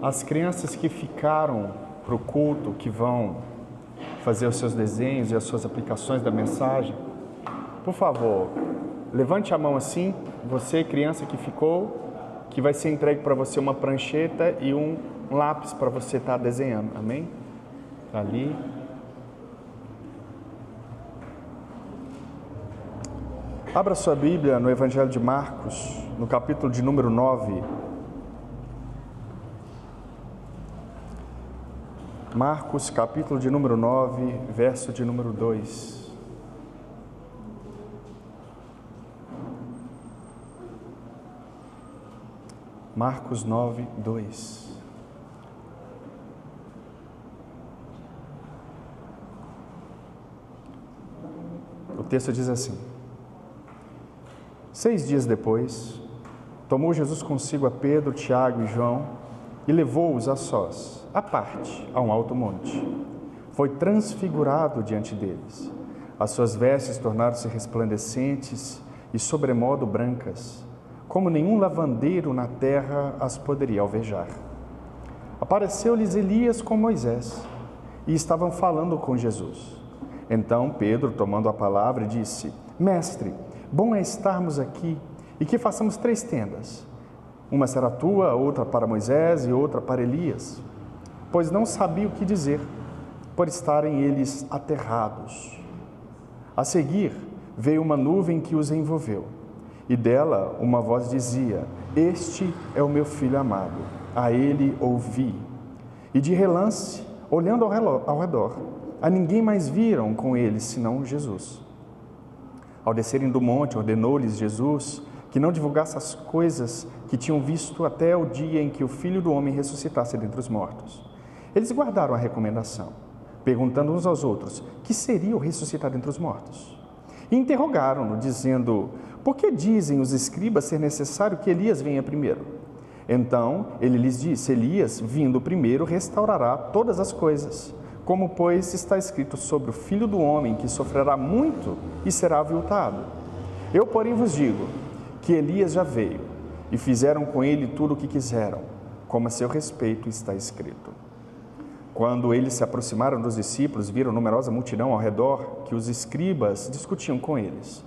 As crianças que ficaram para o culto, que vão fazer os seus desenhos e as suas aplicações da mensagem, por favor, levante a mão assim, você, criança que ficou, que vai ser entregue para você uma prancheta e um lápis para você estar desenhando, amém? Tá ali. Abra sua Bíblia no Evangelho de Marcos, no capítulo de número 9. Marcos, capítulo de número 9, verso de número 2. Marcos 9, 2. O texto diz assim: 6 dias depois, tomou Jesus consigo a Pedro, Tiago e João e levou-os a sós, à parte, a um alto monte. Foi transfigurado diante deles. As suas vestes tornaram-se resplandecentes e sobremodo brancas, como nenhum lavandeiro na terra as poderia alvejar. Apareceu-lhes Elias com Moisés, e estavam falando com Jesus. Então Pedro, tomando a palavra, disse: Mestre, bom é estarmos aqui, e que façamos 3 tendas. Uma será tua, outra para Moisés e outra para Elias. Pois não sabia o que dizer, por estarem eles aterrados. A seguir, veio uma nuvem que os envolveu, e dela uma voz dizia: Este é o meu filho amado, a ele ouvi. E de relance, olhando ao redor, a ninguém mais viram com eles, senão Jesus. Ao descerem do monte, ordenou-lhes Jesus que não divulgasse as coisas que tinham visto até o dia em que o Filho do Homem ressuscitasse dentre os mortos. Eles guardaram a recomendação, perguntando uns aos outros: que seria o ressuscitar dentre os mortos? E interrogaram-no, dizendo: por que dizem os escribas ser necessário que Elias venha primeiro? Então ele lhes disse: Elias, vindo primeiro, restaurará todas as coisas. Como, pois, está escrito sobre o Filho do Homem, que sofrerá muito e será aviltado. Eu, porém, vos digo que Elias já veio, e fizeram com ele tudo o que quiseram, como a seu respeito está escrito. Quando eles se aproximaram dos discípulos, viram numerosa multidão ao redor, que os escribas discutiam com eles.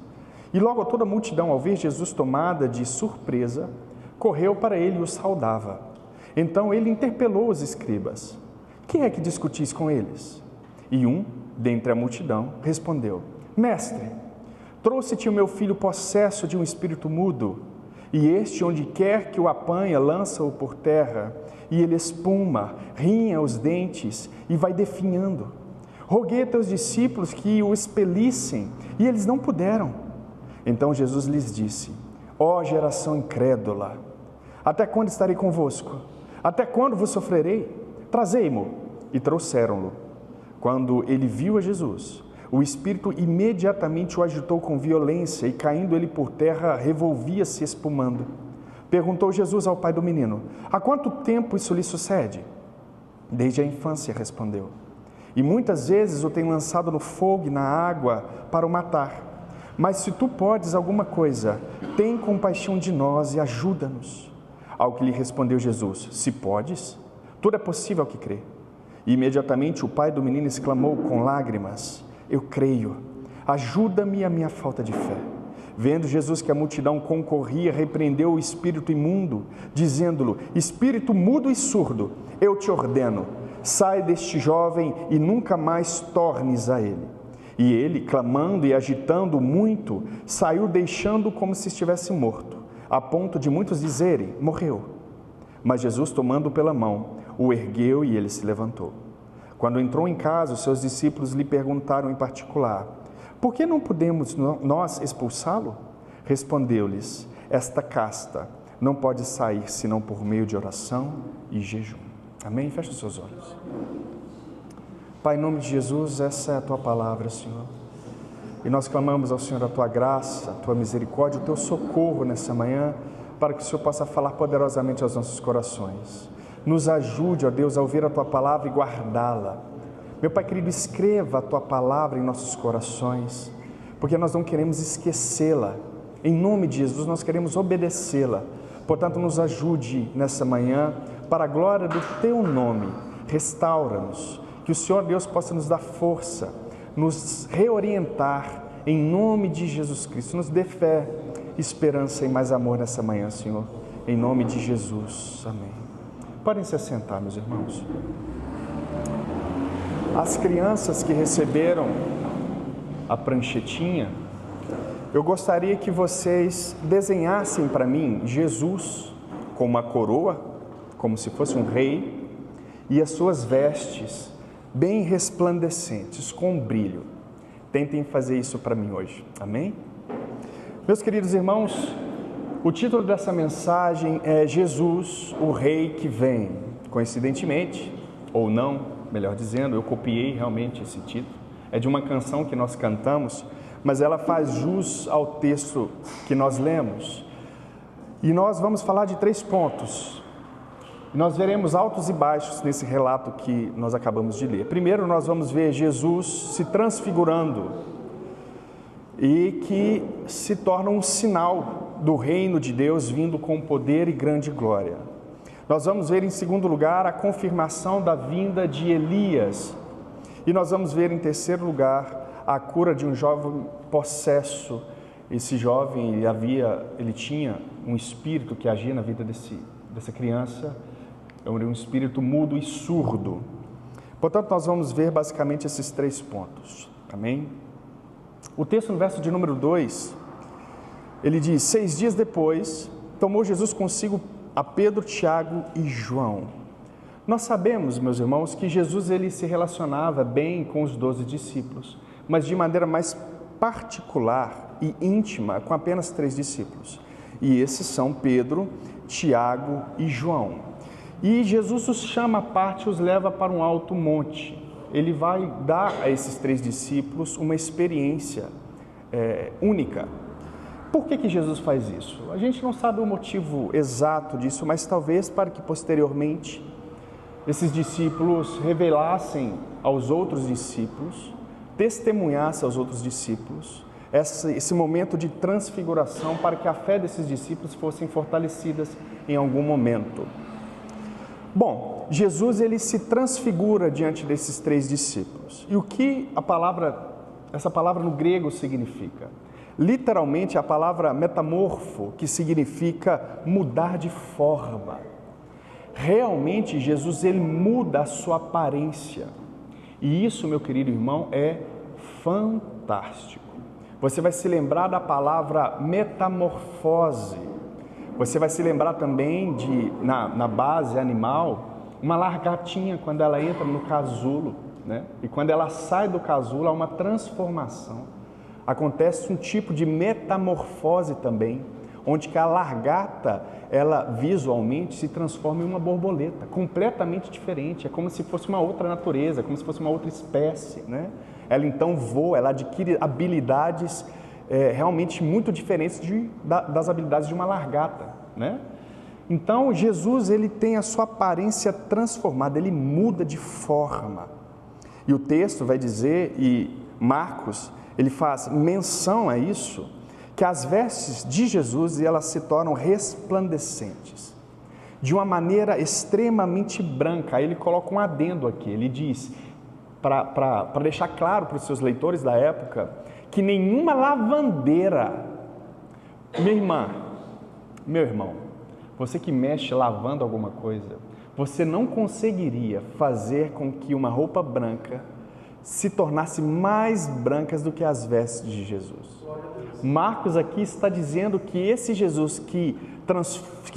E logo toda a multidão, ao ver Jesus tomada de surpresa, correu para ele e o saudava. Então ele interpelou os escribas: quem é que discutis com eles? E um, dentre a multidão, respondeu: Mestre, trouxe-te o meu filho possesso de um espírito mudo, e este, onde quer que o apanha, lança-o por terra, e ele espuma, rinha os dentes e vai definhando. Roguei a teus discípulos que o expelissem, e eles não puderam. Então Jesus lhes disse: ó geração incrédula, até quando estarei convosco? Até quando vos sofrerei? Trazei-mo. E trouxeram-lo. Quando ele viu a Jesus, o espírito imediatamente o agitou com violência, e caindo ele por terra, revolvia-se espumando. Perguntou Jesus ao pai do menino: há quanto tempo isso lhe sucede? Desde a infância, respondeu. E muitas vezes o tem lançado no fogo e na água para o matar. Mas se tu podes alguma coisa, tem compaixão de nós e ajuda-nos. Ao que lhe respondeu Jesus: se podes, tudo é possível ao que crê. E imediatamente o pai do menino exclamou com lágrimas: eu creio, ajuda-me a minha falta de fé. Vendo Jesus que a multidão concorria, repreendeu o espírito imundo, dizendo-lhe: espírito mudo e surdo, eu te ordeno, sai deste jovem e nunca mais tornes a ele. E ele, clamando e agitando muito, saiu deixando como se estivesse morto, a ponto de muitos dizerem: morreu. Mas Jesus, tomando-o pela mão, o ergueu e ele se levantou. Quando entrou em casa, os seus discípulos lhe perguntaram em particular: por que não podemos nós expulsá-lo? Respondeu-lhes: esta casta não pode sair senão por meio de oração e jejum. Amém? Feche os seus olhos. Pai, em nome de Jesus, essa é a Tua palavra, Senhor. E nós clamamos ao Senhor a Tua graça, a Tua misericórdia, o Teu socorro nessa manhã, para que o Senhor possa falar poderosamente aos nossos corações. Nos ajude, ó Deus, a ouvir a Tua palavra e guardá-la. Meu Pai querido, escreva a Tua palavra em nossos corações, porque nós não queremos esquecê-la. Em nome de Jesus, nós queremos obedecê-la, Portanto, nos ajude nessa manhã, para a glória do Teu nome, restaura-nos, que o Senhor Deus possa nos dar força, nos reorientar, em nome de Jesus Cristo, nos dê fé, esperança e mais amor nessa manhã, Senhor, em nome de Jesus, amém. Podem se assentar, meus irmãos. As crianças que receberam a pranchetinha, eu gostaria que vocês desenhassem para mim Jesus com uma coroa, como se fosse um rei, e as suas vestes bem resplandecentes, com brilho. Tentem fazer isso para mim hoje, amém? Meus queridos irmãos, o título dessa mensagem é Jesus, o Rei que vem. Coincidentemente, ou não, melhor dizendo, eu copiei realmente esse título. É de uma canção que nós cantamos, mas ela faz jus ao texto que nós lemos. E nós vamos falar de 3 pontos. Nós veremos altos e baixos nesse relato que nós acabamos de ler. Primeiro, nós vamos ver Jesus se transfigurando e que se torna um sinal do reino de Deus vindo com poder e grande glória. Nós vamos ver, em segundo lugar, a confirmação da vinda de Elias. E nós vamos ver, em terceiro lugar, a cura de um jovem possesso. Esse jovem, ele tinha um espírito que agia na vida dessa criança, um espírito mudo e surdo. Portanto, nós vamos ver basicamente esses 3 pontos, amém? O texto no verso de número 2, ele diz: 6 dias depois, tomou Jesus consigo a Pedro, Tiago e João. Nós sabemos, meus irmãos, que Jesus ele se relacionava bem com os 12 discípulos, mas de maneira mais particular e íntima com apenas 3 discípulos. E esses são Pedro, Tiago e João. E Jesus os chama à parte e os leva para um alto monte. Ele vai dar a esses 3 discípulos uma experiência única. Por que Jesus faz isso? A gente não sabe o motivo exato disso, mas talvez para que posteriormente esses discípulos revelassem aos outros discípulos, testemunhassem aos outros discípulos esse momento de transfiguração, para que a fé desses discípulos fossem fortalecidas em algum momento. Bom, Jesus ele se transfigura diante desses 3 discípulos. E o que essa palavra no grego significa? Literalmente a palavra metamorfo, que significa mudar de forma. Realmente Jesus ele muda a sua aparência. E isso, meu querido irmão, é fantástico. Você vai se lembrar da palavra metamorfose. Você vai se lembrar também na base animal, uma lagartinha, quando ela entra no casulo, né? E quando ela sai do casulo, há uma transformação. Acontece um tipo de metamorfose também, onde que a lagarta, ela visualmente se transforma em uma borboleta, completamente diferente. É como se fosse uma outra natureza, como se fosse uma outra espécie, né? Ela então voa, ela adquire habilidades realmente muito diferentes das habilidades de uma lagarta, né? Então, Jesus ele tem a sua aparência transformada, ele muda de forma. E o texto vai dizer, e Marcos, ele faz menção a isso, que as vestes de Jesus elas se tornam resplandecentes, de uma maneira extremamente branca. Aí ele coloca um adendo aqui, ele diz, para deixar claro para os seus leitores da época, que nenhuma lavandeira, minha irmã, meu irmão, você que mexe lavando alguma coisa, você não conseguiria fazer com que uma roupa branca se tornasse mais brancas do que as vestes de Jesus. Marcos aqui está dizendo que esse Jesus que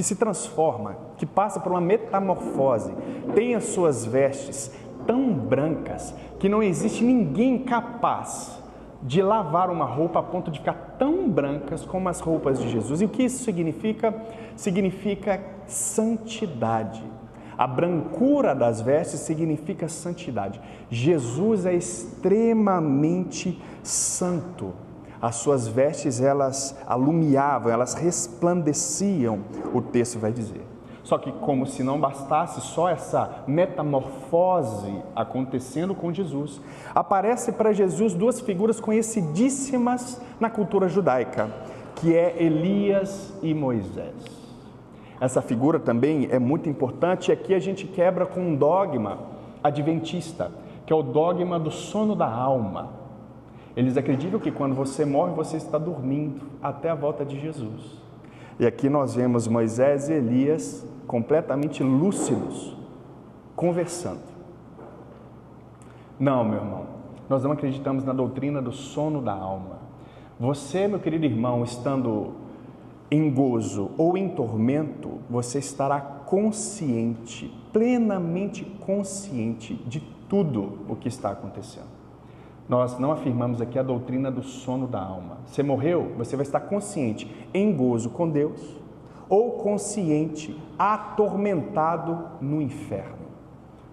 se transforma, que passa por uma metamorfose, tem as suas vestes tão brancas que não existe ninguém capaz de lavar uma roupa a ponto de ficar tão brancas como as roupas de Jesus. E o que isso significa? Significa santidade. A brancura das vestes significa santidade. Jesus é extremamente santo. As suas vestes, elas alumiavam, elas resplandeciam, o texto vai dizer. Só que como se não bastasse só essa metamorfose acontecendo com Jesus, aparece para Jesus 2 figuras conhecidíssimas na cultura judaica, que é Elias e Moisés. Essa figura também é muito importante e aqui a gente quebra com um dogma adventista, que é o dogma do sono da alma. Eles acreditam que quando você morre, você está dormindo até a volta de Jesus. E aqui nós vemos Moisés e Elias completamente lúcidos, conversando. Não, meu irmão, nós não acreditamos na doutrina do sono da alma. Você, meu querido irmão, estando em gozo ou em tormento, você estará consciente, plenamente consciente de tudo o que está acontecendo. Nós não afirmamos aqui a doutrina do sono da alma. Você morreu, você vai estar consciente, em gozo com Deus, ou consciente, atormentado no inferno.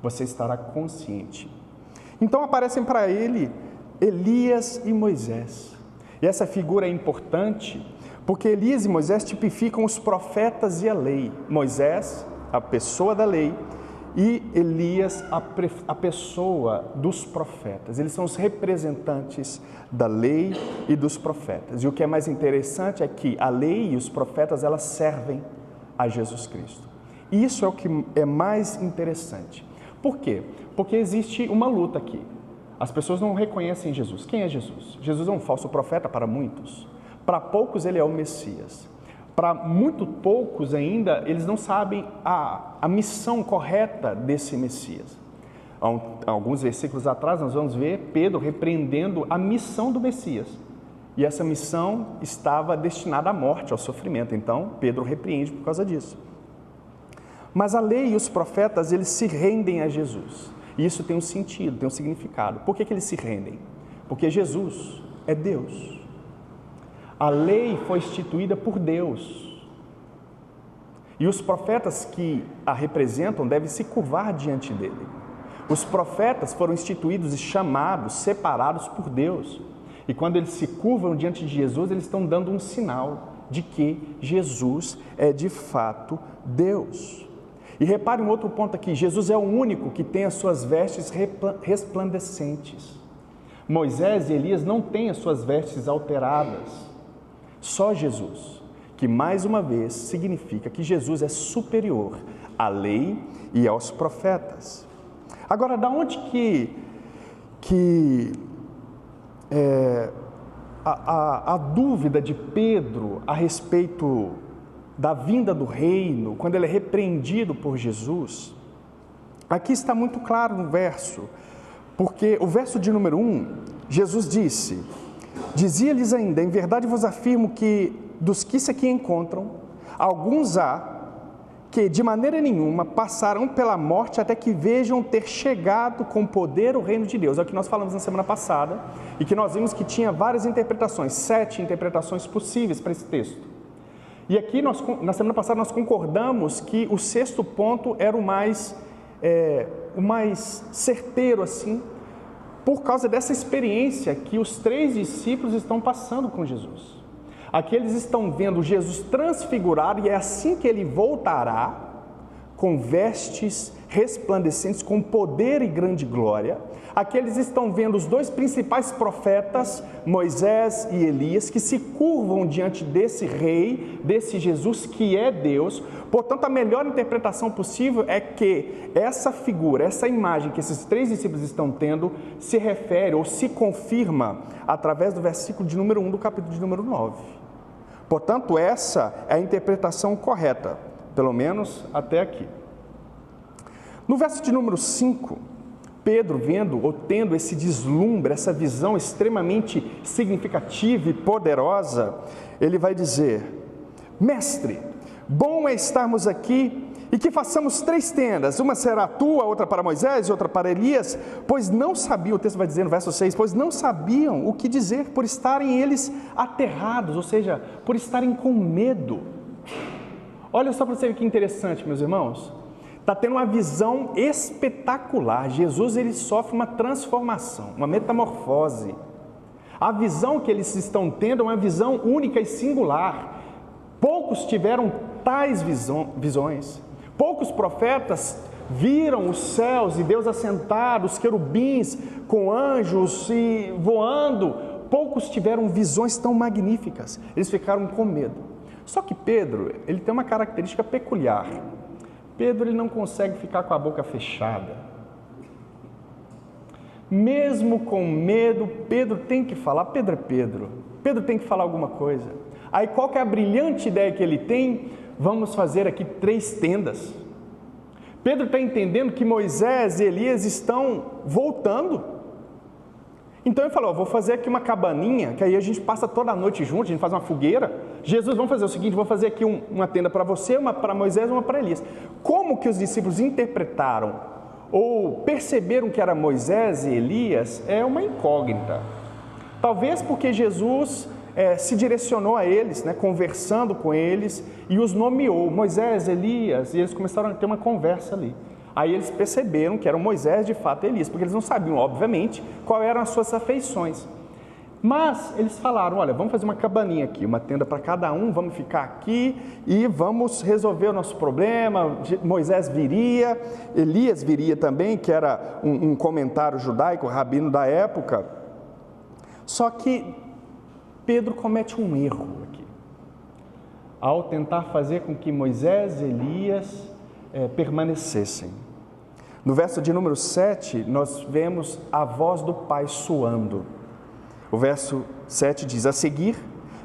Você estará consciente. Então aparecem para ele Elias e Moisés. E essa figura é importante porque Elias e Moisés tipificam os profetas e a lei. Moisés, a pessoa da lei, e Elias, a pessoa dos profetas. Eles são os representantes da lei e dos profetas. E o que é mais interessante é que a lei e os profetas, elas servem a Jesus Cristo. E isso é o que é mais interessante. Por quê? Porque existe uma luta aqui. As pessoas não reconhecem Jesus. Quem é Jesus? Jesus é um falso profeta para muitos. Para poucos ele é o Messias. Para muito poucos ainda, eles não sabem a missão correta desse Messias. Alguns versículos atrás nós vamos ver Pedro repreendendo a missão do Messias. E essa missão estava destinada à morte, ao sofrimento. Então Pedro repreende por causa disso. Mas a lei e os profetas, eles se rendem a Jesus. E isso tem um sentido, tem um significado. Por que eles se rendem? Porque Jesus é Deus. A lei foi instituída por Deus. E os profetas que a representam devem se curvar diante dele. Os profetas foram instituídos e chamados, separados por Deus. E quando eles se curvam diante de Jesus, eles estão dando um sinal de que Jesus é de fato Deus. E repare um outro ponto aqui, Jesus é o único que tem as suas vestes resplandecentes. Moisés e Elias não têm as suas vestes alteradas. Só Jesus, que mais uma vez significa que Jesus é superior à lei e aos profetas. Agora, da onde a dúvida de Pedro a respeito da vinda do reino, quando ele é repreendido por Jesus? Aqui está muito claro no verso, porque o verso de número 1, Jesus dizia-lhes ainda, em verdade vos afirmo que dos que se aqui encontram, alguns há que de maneira nenhuma passarão pela morte até que vejam ter chegado com poder o reino de Deus. É o que nós falamos na semana passada e que nós vimos que tinha várias interpretações, 7 interpretações possíveis para esse texto. E aqui, na semana passada, nós concordamos que o 6º ponto era o mais certeiro, assim, por causa dessa experiência que os 3 discípulos estão passando com Jesus. Aqui eles estão vendo Jesus transfigurado e é assim que ele voltará, com vestes resplandecentes, com poder e grande glória. Aqui eles estão vendo os 2 principais profetas, Moisés e Elias, que se curvam diante desse rei, desse Jesus que é Deus. Portanto, a melhor interpretação possível é que essa figura, essa imagem que esses 3 discípulos estão tendo, se refere ou se confirma através do versículo de número 1 do capítulo de número 9. Portanto, essa é a interpretação correta, pelo menos até aqui. No verso de número 5, Pedro, vendo ou tendo esse deslumbre, essa visão extremamente significativa e poderosa, ele vai dizer: Mestre, bom é estarmos aqui e que façamos 3 tendas, uma será a tua, outra para Moisés e outra para Elias, pois não sabiam, o texto vai dizer no verso 6, pois não sabiam o que dizer por estarem eles aterrados, ou seja, por estarem com medo. Olha só para você ver que interessante, meus irmãos. Está tendo uma visão espetacular. Jesus, ele sofre uma transformação, uma metamorfose. A visão que eles estão tendo é uma visão única e singular. Poucos tiveram tais visões. Poucos profetas viram os céus e Deus assentado, os querubins com anjos e voando. Poucos tiveram visões tão magníficas. Eles ficaram com medo. Só que Pedro, ele tem uma característica peculiar. Pedro, ele não consegue ficar com a boca fechada. Mesmo com medo, Pedro tem que falar. Pedro é Pedro. Pedro tem que falar alguma coisa. Aí qual que é a brilhante ideia que ele tem? Vamos fazer aqui 3 tendas. Pedro está entendendo que Moisés e Elias estão voltando. Então ele falou, vou fazer aqui uma cabaninha, que aí a gente passa toda a noite junto, a gente faz uma fogueira. Jesus, vamos fazer o seguinte, vou fazer aqui uma tenda para você, uma para Moisés e uma para Elias. Como que os discípulos interpretaram ou perceberam que era Moisés e Elias é uma incógnita. Talvez porque Jesus se direcionou a eles, conversando com eles, e os nomeou, Moisés, Elias, e eles começaram a ter uma conversa ali. Aí eles perceberam que eram Moisés, de fato, e Elias, porque eles não sabiam, obviamente, qual eram as suas afeições. Mas eles falaram, olha, vamos fazer uma cabaninha aqui, uma tenda para cada um, vamos ficar aqui e vamos resolver o nosso problema. Moisés viria, Elias viria também, que era um comentário judaico, rabino da época. Só que Pedro comete um erro aqui, ao tentar fazer com que Moisés e Elias permanecessem. No verso de número 7, nós vemos a voz do Pai soando. O verso 7 diz, a seguir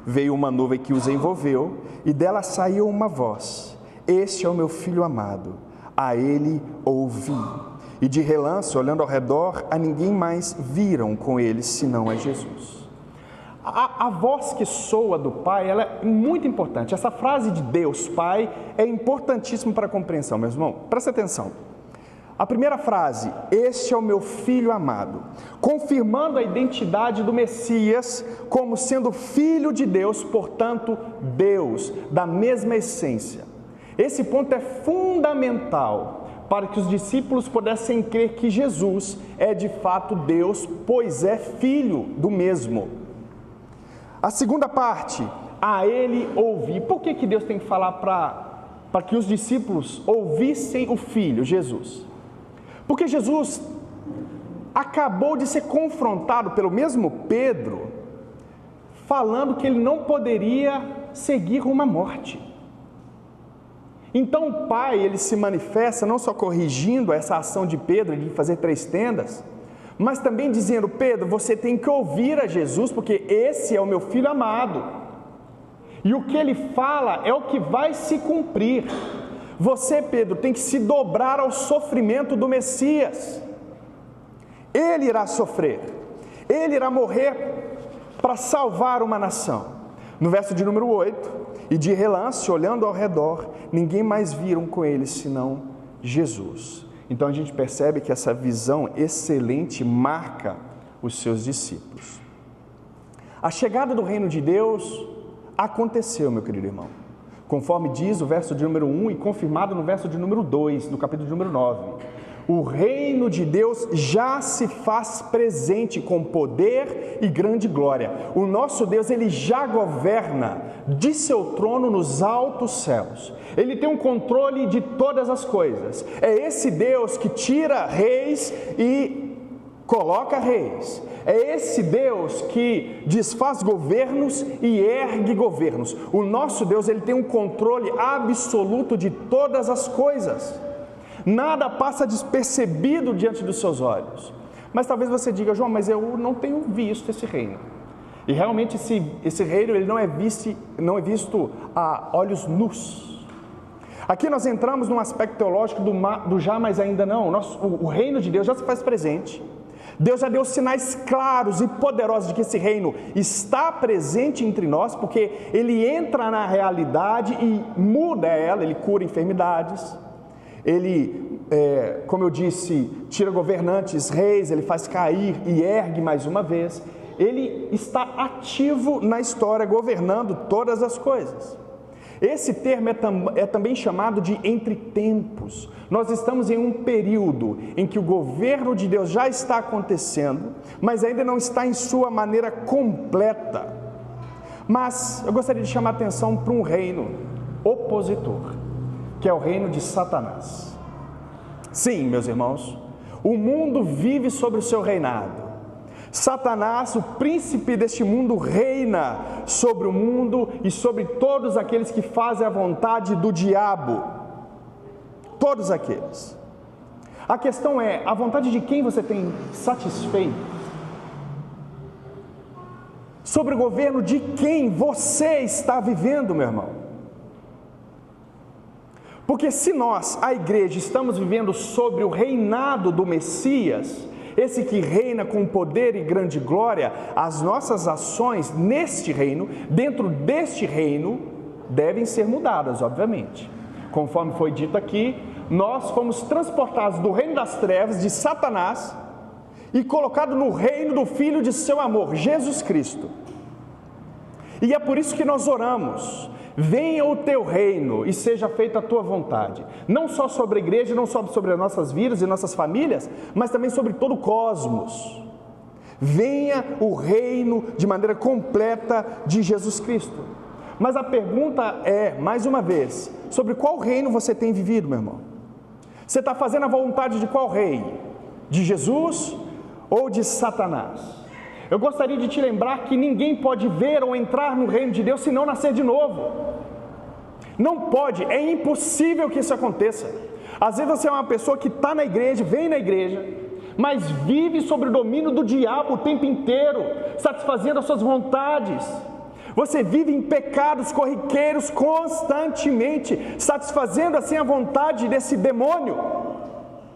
veio uma nuvem que os envolveu e dela saiu uma voz, este é o meu filho amado, a ele ouvi. E de relance, olhando ao redor, a ninguém mais viram com eles, senão a Jesus. A voz que soa do Pai, ela é muito importante. Essa frase de Deus Pai é importantíssima para a compreensão, meu irmão. Presta atenção. A primeira frase, este é o meu filho amado, confirmando a identidade do Messias como sendo filho de Deus, portanto, Deus, da mesma essência. Esse ponto é fundamental para que os discípulos pudessem crer que Jesus é de fato Deus, pois é filho do mesmo. A segunda parte, a ele ouvir. Por que Deus tem que falar para que os discípulos ouvissem o Filho, Jesus? Porque Jesus acabou de ser confrontado pelo mesmo Pedro, falando que ele não poderia seguir rumo à morte. Então o Pai, ele se manifesta não só corrigindo essa ação de Pedro de fazer 3 tendas, mas também dizendo, Pedro, você tem que ouvir a Jesus, porque esse é o meu filho amado. E o que ele fala é o que vai se cumprir. Você, Pedro, tem que se dobrar ao sofrimento do Messias. Ele irá sofrer, ele irá morrer para salvar uma nação. No verso de número 8, e de relance, olhando ao redor, ninguém mais viram com ele senão Jesus. Então a gente percebe que essa visão excelente marca os seus discípulos. A chegada do reino de Deus aconteceu, meu querido irmão, conforme diz o verso de número 1 e confirmado no verso de número 2, no capítulo de número 9. O reino de Deus já se faz presente com poder e grande glória. O nosso Deus, ele já governa de seu trono nos altos céus. Ele tem um controle de todas as coisas. É esse Deus que tira reis e coloca reis. É esse Deus que desfaz governos e ergue governos. O nosso Deus, ele tem um controle absoluto de todas as coisas. Nada passa despercebido diante dos seus olhos. Mas talvez você diga, João, mas eu não tenho visto esse reino. E realmente esse reino ele não é visto a olhos nus. Aqui nós entramos num aspecto teológico do já, mas ainda não. O reino de Deus já se faz presente. Deus já deu sinais claros e poderosos de que esse reino está presente entre nós, porque ele entra na realidade e muda ela, ele cura enfermidades. Ele, como eu disse, tira governantes, reis, ele faz cair e ergue mais uma vez. Ele está ativo na história, governando todas as coisas. Esse termo é também chamado de entre tempos. Nós estamos em um período em que o governo de Deus já está acontecendo, mas ainda não está em sua maneira completa. Mas eu gostaria de chamar a atenção para um reino opositor, que é o reino de Satanás. Sim, meus irmãos, o mundo vive sobre o seu reinado. Satanás, o príncipe deste mundo, reina sobre o mundo e sobre todos aqueles que fazem a vontade do diabo. Todos aqueles. A questão é, a vontade de quem você tem satisfeito? Sobre o governo de quem você está vivendo, meu irmão? Porque se nós, a igreja, estamos vivendo sobre o reinado do Messias, esse que reina com poder e grande glória, as nossas ações neste reino, dentro deste reino, devem ser mudadas, obviamente. Conforme foi dito aqui, nós fomos transportados do reino das trevas, de Satanás, e colocados no reino do Filho de seu amor, Jesus Cristo. E é por isso que nós oramos: venha o teu reino e seja feita a tua vontade, não só sobre a igreja, não só sobre as nossas vidas e nossas famílias, mas também sobre todo o cosmos. Venha o reino de maneira completa de Jesus Cristo. Mas a pergunta é, mais uma vez, sobre qual reino você tem vivido, meu irmão? Você está fazendo a vontade de qual rei? De Jesus ou de Satanás? Eu gostaria de te lembrar que ninguém pode ver ou entrar no reino de Deus se não nascer de novo. Não pode, é impossível que isso aconteça. Às vezes você é uma pessoa que está na igreja, vem na igreja, mas vive sob o domínio do diabo o tempo inteiro, satisfazendo as suas vontades. Você vive em pecados corriqueiros constantemente, satisfazendo assim a vontade desse demônio,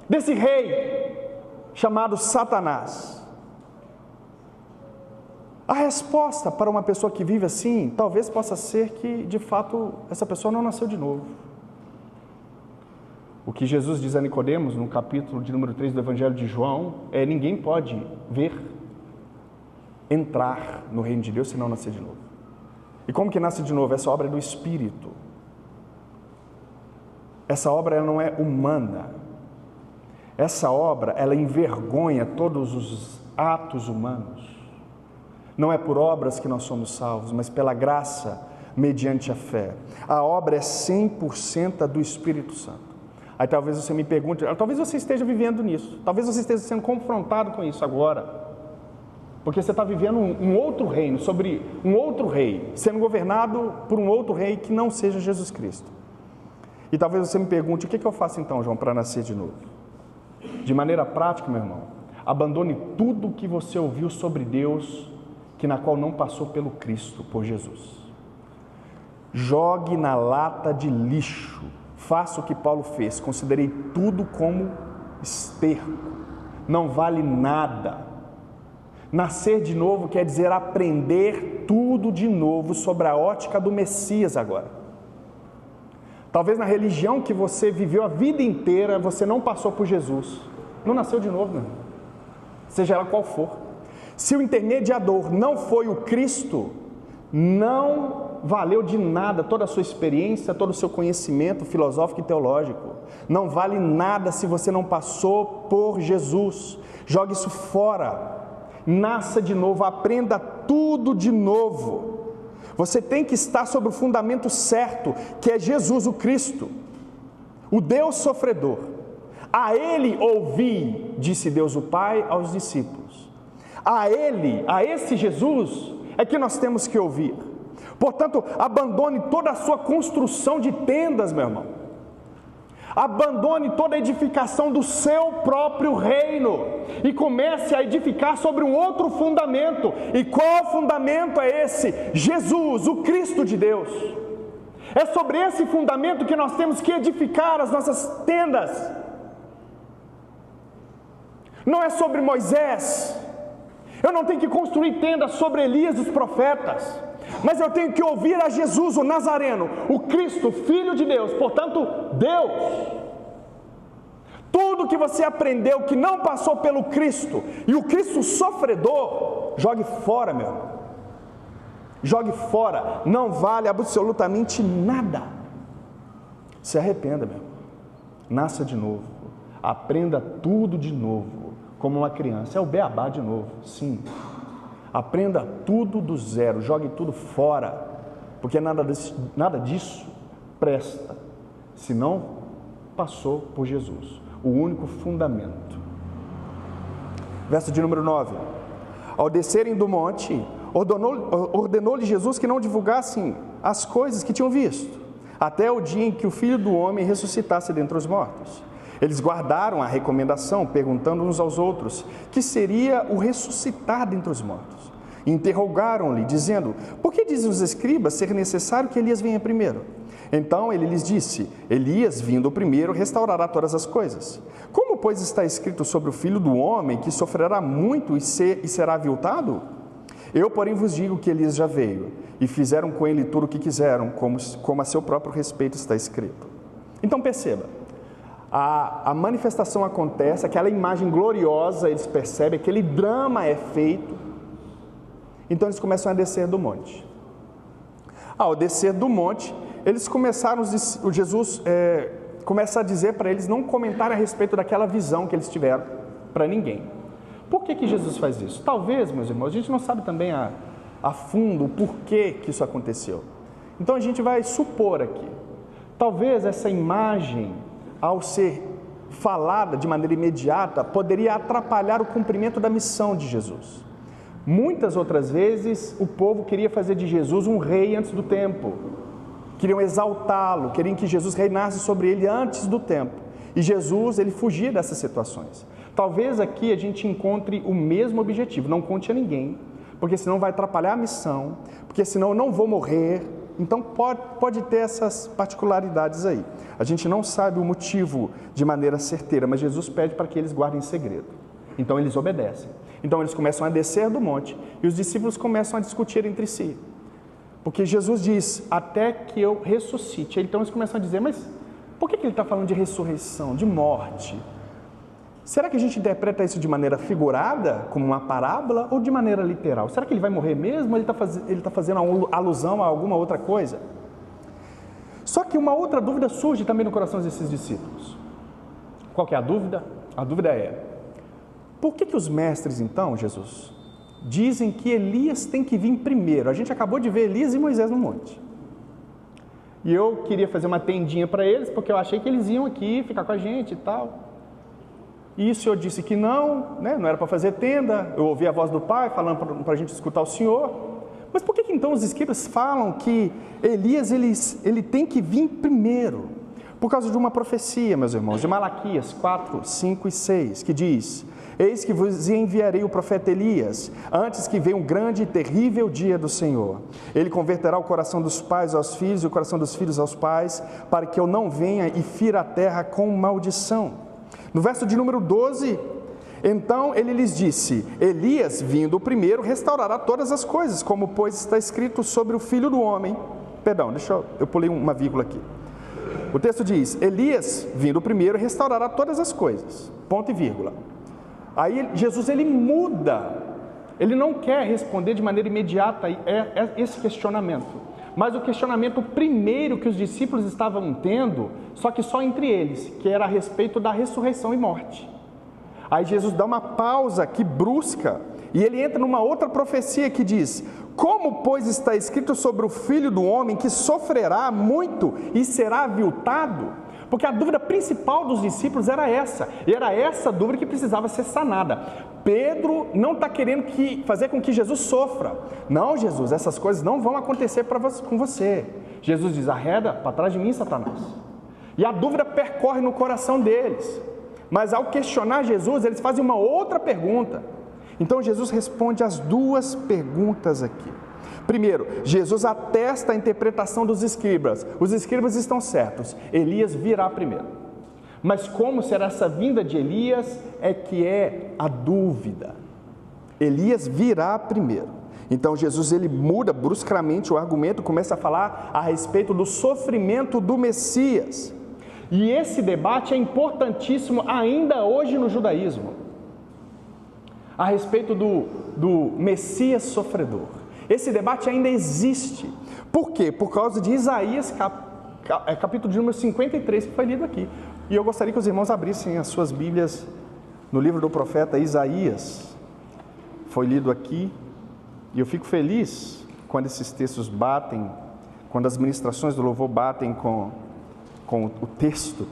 desse rei chamado Satanás. A resposta para uma pessoa que vive assim, talvez possa ser que, de fato, essa pessoa não nasceu de novo. O que Jesus diz a Nicodemos, no capítulo de número 3 do Evangelho de João, é: ninguém pode ver, entrar no reino de Deus se não nascer de novo. E como que nasce de novo? Essa obra é do Espírito. Essa obra ela não é humana. Essa obra, ela envergonha todos os atos humanos. Não é por obras que nós somos salvos, mas pela graça, mediante a fé. A obra é 100% do Espírito Santo. Aí talvez você me pergunte, talvez você esteja vivendo nisso, talvez você esteja sendo confrontado com isso agora, porque você está vivendo um outro reino, sobre um outro rei, sendo governado por um outro rei que não seja Jesus Cristo. E talvez você me pergunte, o que eu faço então, João, para nascer de novo? De maneira prática, meu irmão, abandone tudo o que você ouviu sobre Deus, que na qual não passou pelo Cristo, por Jesus. Jogue na lata de lixo. Faça o que Paulo fez. Considerei tudo como esterco. Não vale nada. Nascer de novo quer dizer aprender tudo de novo sobre a ótica do Messias agora. Talvez na religião que você viveu a vida inteira, você não passou por Jesus. Não nasceu de novo, meu irmão. Seja ela qual for. Se o intermediador não foi o Cristo, não valeu de nada toda a sua experiência, todo o seu conhecimento filosófico e teológico. Não vale nada se você não passou por Jesus. Jogue isso fora. Nasça de novo, aprenda tudo de novo. Você tem que estar sobre o fundamento certo, que é Jesus o Cristo, o Deus sofredor. A Ele ouvi, disse Deus o Pai aos discípulos. A Ele, a esse Jesus, é que nós temos que ouvir. Portanto, abandone toda a sua construção de tendas, meu irmão. Abandone toda a edificação do seu próprio reino e comece a edificar sobre um outro fundamento. E qual fundamento é esse? Jesus, o Cristo de Deus. É sobre esse fundamento que nós temos que edificar as nossas tendas. Não é sobre Moisés. Eu não tenho que construir tendas sobre Elias e os profetas, mas eu tenho que ouvir a Jesus, o Nazareno, o Cristo, Filho de Deus, portanto, Deus. Tudo que você aprendeu que não passou pelo Cristo, e o Cristo sofredor, jogue fora, meu irmão. Jogue fora, não vale absolutamente nada. Se arrependa, meu irmão. Nasça de novo, aprenda tudo de novo. Como uma criança, é o beabá de novo, sim. Aprenda tudo do zero, jogue tudo fora, porque nada disso presta, se não passou por Jesus, o único fundamento. Verso de número 9: ao descerem do monte, ordenou-lhe Jesus que não divulgassem as coisas que tinham visto, até o dia em que o Filho do Homem ressuscitasse dentre os mortos. Eles guardaram a recomendação, perguntando uns aos outros que seria o ressuscitar dentre os mortos. Interrogaram-lhe, dizendo: por que dizem os escribas ser necessário que Elias venha primeiro? Então ele lhes disse: Elias, vindo primeiro, restaurará todas as coisas. Como, pois, está escrito sobre o Filho do Homem, que sofrerá muito e será aviltado? Eu, porém, vos digo que Elias já veio, e fizeram com ele tudo o que quiseram, como a seu próprio respeito está escrito. Então perceba, a manifestação acontece, aquela imagem gloriosa, eles percebem, aquele drama é feito, então eles começam a descer do monte. Ao descer do monte, eles começaram, Jesus começa a dizer para eles não comentarem a respeito daquela visão que eles tiveram para ninguém. Por que Jesus faz isso? Talvez, meus irmãos, a gente não sabe também a fundo o porquê que isso aconteceu. Então a gente vai supor aqui, talvez essa imagem, ao ser falada de maneira imediata, poderia atrapalhar o cumprimento da missão de Jesus. Muitas outras vezes o povo queria fazer de Jesus um rei antes do tempo, queriam exaltá-lo, queriam que Jesus reinasse sobre ele antes do tempo, e Jesus, ele fugia dessas situações. Talvez aqui a gente encontre o mesmo objetivo: não conte a ninguém, porque senão vai atrapalhar a missão, porque senão eu não vou morrer. Então pode ter essas particularidades aí. A gente não sabe o motivo de maneira certeira, mas Jesus pede para que eles guardem segredo. Então eles obedecem. Então eles começam a descer do monte e os discípulos começam a discutir entre si. Porque Jesus diz: até que eu ressuscite. Então eles começam a dizer: mas por que ele está falando de ressurreição, de morte? Será que a gente interpreta isso de maneira figurada, como uma parábola, ou de maneira literal? Será que ele vai morrer mesmo, ou ele está fazendo alusão a alguma outra coisa? Só que uma outra dúvida surge também no coração desses discípulos. Qual que é a dúvida? A dúvida é: por que os mestres, então, Jesus, dizem que Elias tem que vir primeiro? A gente acabou de ver Elias e Moisés no monte. E eu queria fazer uma tendinha para eles, porque eu achei que eles iam aqui ficar com a gente e tal. E o Senhor disse que não, né? Não era para fazer tenda. Eu ouvi a voz do Pai falando para a gente escutar o Senhor. Mas por que então os escribas falam que Elias ele tem que vir primeiro? Por causa de uma profecia, meus irmãos, de Malaquias 4, 5 e 6, que diz: eis que vos enviarei o profeta Elias, antes que venha um grande e terrível dia do Senhor. Ele converterá o coração dos pais aos filhos e o coração dos filhos aos pais, para que eu não venha e fira a terra com maldição. No verso de número 12, então ele lhes disse: Elias, vindo primeiro, restaurará todas as coisas, como pois está escrito sobre o Filho do Homem. Perdão, eu pulei uma vírgula aqui. O texto diz: Elias, vindo primeiro, restaurará todas as coisas, ponto e vírgula. Aí Jesus, ele muda, ele não quer responder de maneira imediata esse questionamento. Mas o questionamento primeiro que os discípulos estavam tendo, só que só entre eles, que era a respeito da ressurreição e morte. Aí Jesus dá uma pausa aqui brusca, e ele entra numa outra profecia que diz: como, pois, está escrito sobre o Filho do Homem, que sofrerá muito e será aviltado? Porque a dúvida principal dos discípulos era essa, e era essa dúvida que precisava ser sanada. Pedro não está querendo fazer com que Jesus sofra. Não, Jesus, essas coisas não vão acontecer com você. Jesus diz: arreda para trás de mim, Satanás. E a dúvida percorre no coração deles. Mas ao questionar Jesus, eles fazem uma outra pergunta. Então Jesus responde as duas perguntas aqui. Primeiro, Jesus atesta a interpretação dos escribas. Os escribas estão certos, Elias virá primeiro. Mas como será essa vinda de Elias é que é a dúvida. Elias virá primeiro. Então Jesus, ele muda bruscamente o argumento, começa a falar a respeito do sofrimento do Messias. E esse debate é importantíssimo ainda hoje no judaísmo, a respeito do Messias sofredor. Esse debate ainda existe. Por quê? Por causa de Isaías, capítulo de número 53, que foi lido aqui. E eu gostaria que os irmãos abrissem as suas Bíblias no livro do profeta Isaías. Foi lido aqui. E eu fico feliz quando esses textos batem, quando as ministrações do louvor batem com o texto.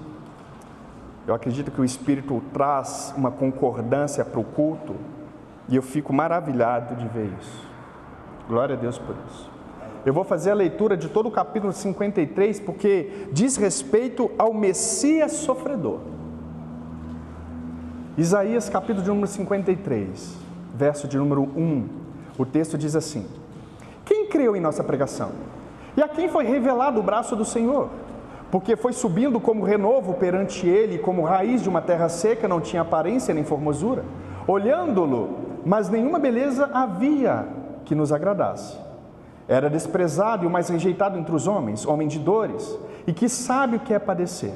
Eu acredito que o Espírito traz uma concordância para o culto. E eu fico maravilhado de ver isso. Glória a Deus por isso. Eu vou fazer a leitura de todo o capítulo 53, porque diz respeito ao Messias sofredor. Isaías, capítulo de número 53, verso de número 1, o texto diz assim: quem creu em nossa pregação? E a quem foi revelado o braço do Senhor? Porque foi subindo como renovo perante ele, como raiz de uma terra seca, não tinha aparência nem formosura. Olhando-lo, mas nenhuma beleza havia que nos agradasse. Era desprezado e o mais rejeitado entre os homens, homem de dores, e que sabe o que é padecer.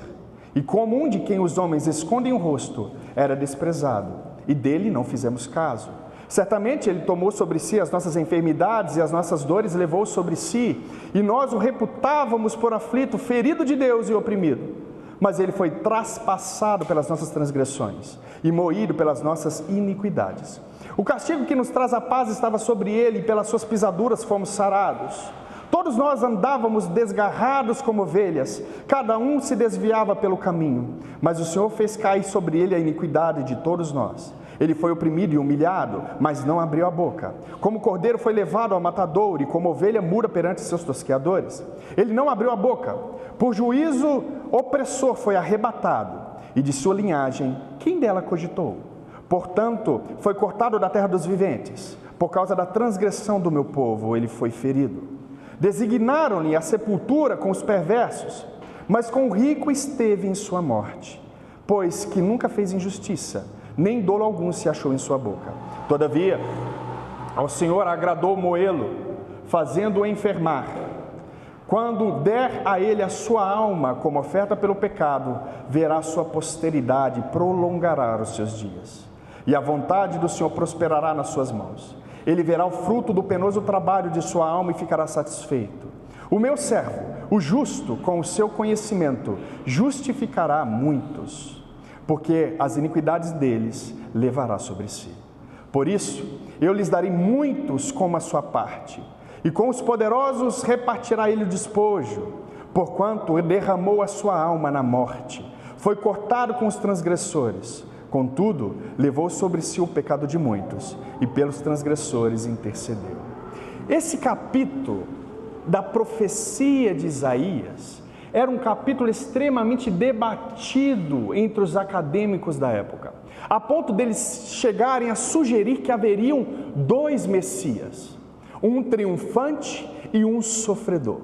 E como um de quem os homens escondem o rosto, era desprezado, e dele não fizemos caso. Certamente ele tomou sobre si as nossas enfermidades e as nossas dores levou sobre si, e nós o reputávamos por aflito, ferido de Deus e oprimido. Mas ele foi traspassado pelas nossas transgressões e moído pelas nossas iniquidades. O castigo que nos traz a paz estava sobre ele, e pelas suas pisaduras fomos sarados. Todos nós andávamos desgarrados como ovelhas, cada um se desviava pelo caminho, mas o Senhor fez cair sobre ele a iniquidade de todos nós. Ele foi oprimido e humilhado, mas não abriu a boca. Como cordeiro foi levado ao matadouro, e como ovelha muda perante seus tosqueadores. Ele não abriu a boca. Por juízo opressor foi arrebatado, e de sua linhagem, quem dela cogitou? Portanto, foi cortado da terra dos viventes. Por causa da transgressão do meu povo, ele foi ferido. Designaram-lhe a sepultura com os perversos, mas com o rico esteve em sua morte, pois que nunca fez injustiça, nem dolo algum se achou em sua boca. Todavia, ao Senhor agradou moê-lo, fazendo-o enfermar. Quando der a ele a sua alma como oferta pelo pecado, verá sua posteridade, prolongará os seus dias. E a vontade do Senhor prosperará nas suas mãos. Ele verá o fruto do penoso trabalho de sua alma e ficará satisfeito. O meu servo, o justo, com o seu conhecimento, justificará muitos, porque as iniquidades deles levará sobre si. Por isso, eu lhes darei muitos como a sua parte, e com os poderosos repartirá ele o despojo, porquanto derramou a sua alma na morte, foi cortado com os transgressores. Contudo, levou sobre si o pecado de muitos, e pelos transgressores intercedeu. Esse capítulo da profecia de Isaías era um capítulo extremamente debatido entre os acadêmicos da época, a ponto deles chegarem a sugerir que haveriam dois Messias, um triunfante e um sofredor.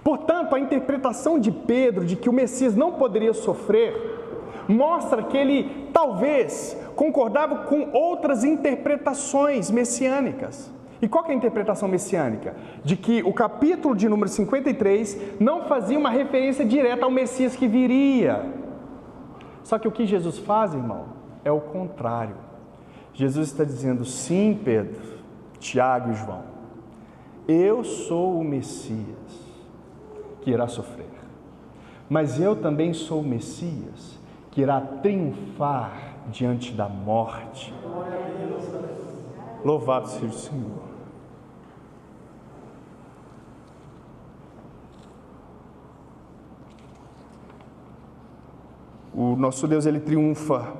Portanto, a interpretação de Pedro de que o Messias não poderia sofrer mostra que ele talvez concordava com outras interpretações messiânicas. E qual que é a interpretação messiânica? De que o capítulo de número 53 não fazia uma referência direta ao Messias que viria. Só que o que Jesus faz, irmão, é o contrário. Jesus está dizendo: sim, Pedro, Tiago e João, eu sou o Messias que irá sofrer, mas eu também sou o Messias que irá triunfar diante da morte. Louvado seja o Senhor. O nosso Deus, ele triunfa.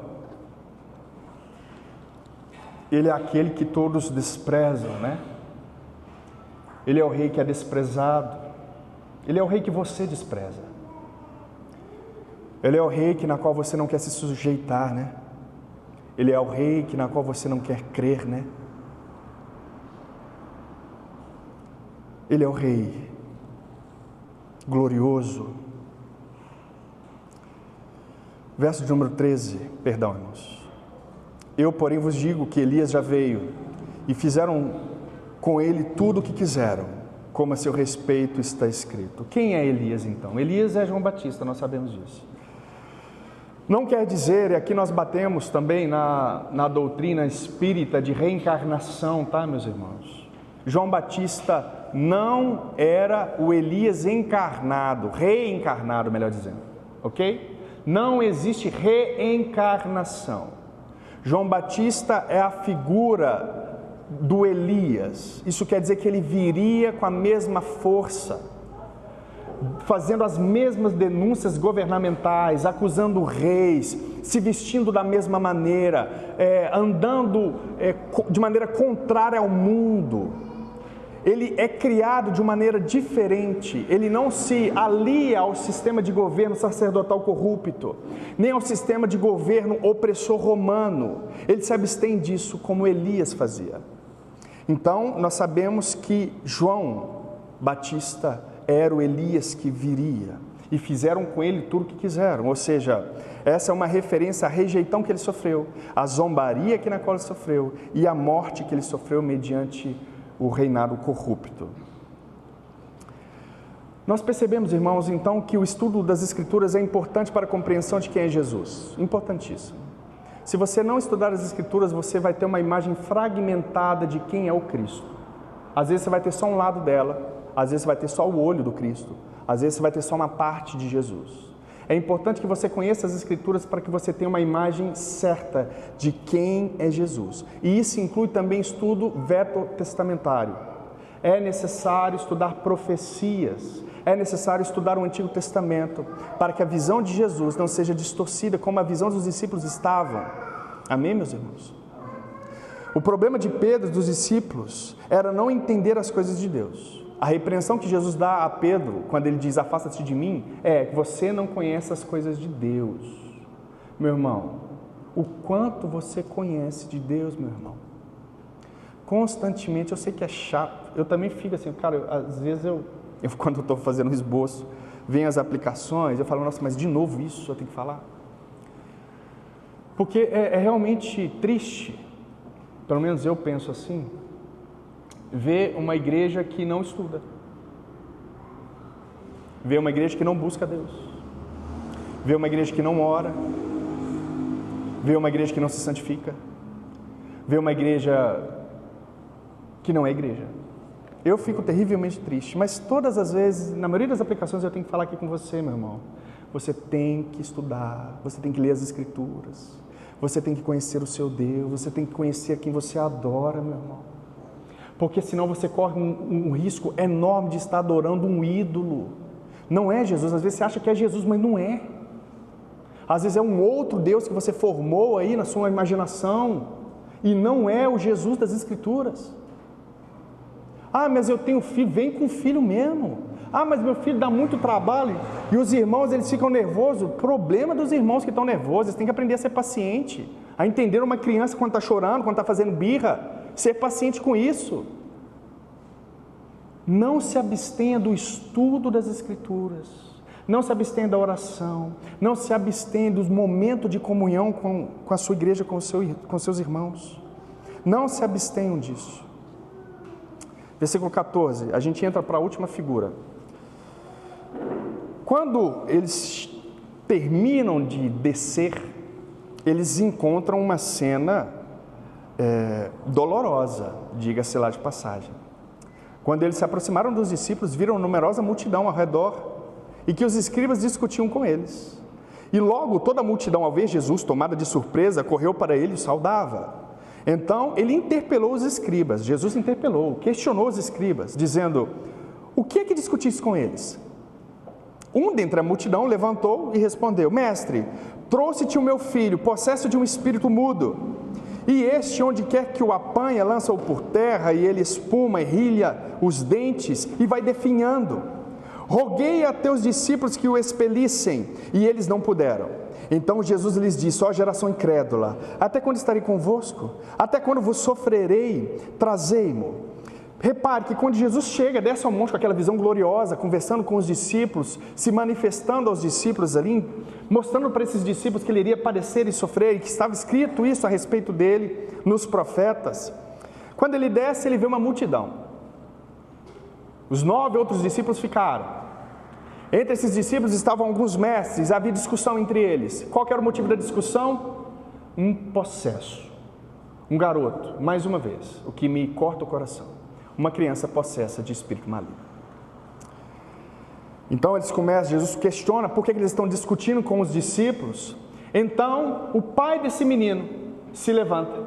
Ele é aquele que todos desprezam, né? Ele é o rei que é desprezado. Ele é o rei que você despreza. Ele é o rei na qual você não quer se sujeitar, né? Ele é o rei na qual você não quer crer, né? Ele é o rei glorioso. Verso de número 13, perdão, irmãos. Eu, porém, vos digo que Elias já veio e fizeram com ele tudo o que quiseram, como a seu respeito está escrito. Quem é Elias, então? Elias é João Batista, nós sabemos disso. Não quer dizer, e aqui nós batemos também na doutrina espírita de reencarnação, tá, meus irmãos? João Batista não era o Elias encarnado, reencarnado, melhor dizendo, ok? Não existe reencarnação. João Batista é a figura do Elias. Isso quer dizer que ele viria com a mesma força, fazendo as mesmas denúncias governamentais, acusando reis, se vestindo da mesma maneira, andando de maneira contrária ao mundo. ele é criado de maneira diferente, ele não se alia ao sistema de governo sacerdotal corrupto, nem ao sistema de governo opressor romano, ele se abstém disso como Elias fazia. Então, nós sabemos que João Batista era o Elias que viria, e fizeram com ele tudo o que quiseram, ou seja, essa é uma referência à rejeição que ele sofreu, à zombaria que na qual ele sofreu, e à morte que ele sofreu mediante o reinado corrupto. Nós percebemos, irmãos, então, que o estudo das Escrituras é importante para a compreensão de quem é Jesus, importantíssimo. Se você não estudar as Escrituras, você vai ter uma imagem fragmentada de quem é o Cristo. Às vezes você vai ter só um lado dela, às vezes você vai ter só o olho do Cristo, às vezes você vai ter só uma parte de Jesus. É importante que você conheça as Escrituras para que você tenha uma imagem certa de quem é Jesus. E isso inclui também estudo veterotestamentário. É necessário estudar profecias, é necessário estudar o Antigo Testamento, para que a visão de Jesus não seja distorcida como a visão dos discípulos estavam. Amém, meus irmãos? O problema de Pedro e dos discípulos era não entender as coisas de Deus. A repreensão que Jesus dá a Pedro, quando ele diz, afasta-te de mim, é que você não conhece as coisas de Deus. Meu irmão, o quanto você conhece de Deus, meu irmão? Constantemente, eu sei que é chato, eu também fico assim, cara, às vezes quando eu estou fazendo um esboço, vem as aplicações, eu falo, nossa, mas de novo isso eu tenho que falar? Porque é realmente triste, pelo menos eu penso assim, ver uma igreja que não estuda, ver uma igreja que não busca Deus, ver uma igreja que não ora, ver uma igreja que não se santifica, ver uma igreja que não é igreja. Eu fico terrivelmente triste, mas todas as vezes, na maioria das aplicações eu tenho que falar aqui com você, meu irmão, você tem que estudar, você tem que ler as Escrituras, você tem que conhecer o seu Deus, você tem que conhecer quem você adora, meu irmão. Porque senão você corre um risco enorme de estar adorando um ídolo. Não é Jesus, às vezes você acha que é Jesus, mas não é. Às vezes é um outro Deus que você formou aí na sua imaginação, e não é o Jesus das Escrituras. Ah, mas eu tenho filho, vem com filho mesmo. Ah, mas meu filho dá muito trabalho, e os irmãos eles ficam nervosos. O problema dos irmãos que estão nervosos, eles têm que aprender a ser paciente, a entender uma criança quando está chorando, quando está fazendo birra, ser paciente com isso. Não se abstenha do estudo das Escrituras, não se abstenha da oração, não se abstenha dos momentos de comunhão com a sua igreja, com seus irmãos. Não se abstenham disso. Versículo 14, a gente entra para a última figura. Quando eles terminam de descer, eles encontram uma cena dolorosa, diga-se lá de passagem. Quando eles se aproximaram dos discípulos, viram numerosa multidão ao redor e que os escribas discutiam com eles. E logo toda a multidão, ao ver Jesus, tomada de surpresa, correu para ele e o saudava. Então ele interpelou os escribas, Jesus interpelou, questionou os escribas, dizendo, o que é que discutisse com eles? Um dentre a multidão levantou e respondeu, mestre, trouxe-te o meu filho, possesso de um espírito mudo, e este, onde quer que o apanha, lança-o por terra, e ele espuma e rilha os dentes, e vai definhando. Roguei a teus discípulos que o expelissem, e eles não puderam. Então Jesus lhes disse, ó geração incrédula, até quando estarei convosco? Até quando vos sofrerei? Trazei-mo. Repare que quando Jesus chega, desce ao monte com aquela visão gloriosa, conversando com os discípulos, se manifestando aos discípulos ali, mostrando para esses discípulos que ele iria padecer e sofrer, e que estava escrito isso a respeito dele nos profetas. Quando ele desce, ele vê uma multidão. Os 9 outros discípulos ficaram. Entre esses discípulos estavam alguns mestres, havia discussão entre eles. Qual que era o motivo da discussão? Um possesso. Um garoto, mais uma vez, o que me corta o coração. Uma criança possessa de espírito maligno. Então eles começam, Jesus questiona por que eles estão discutindo com os discípulos. Então o pai desse menino se levanta,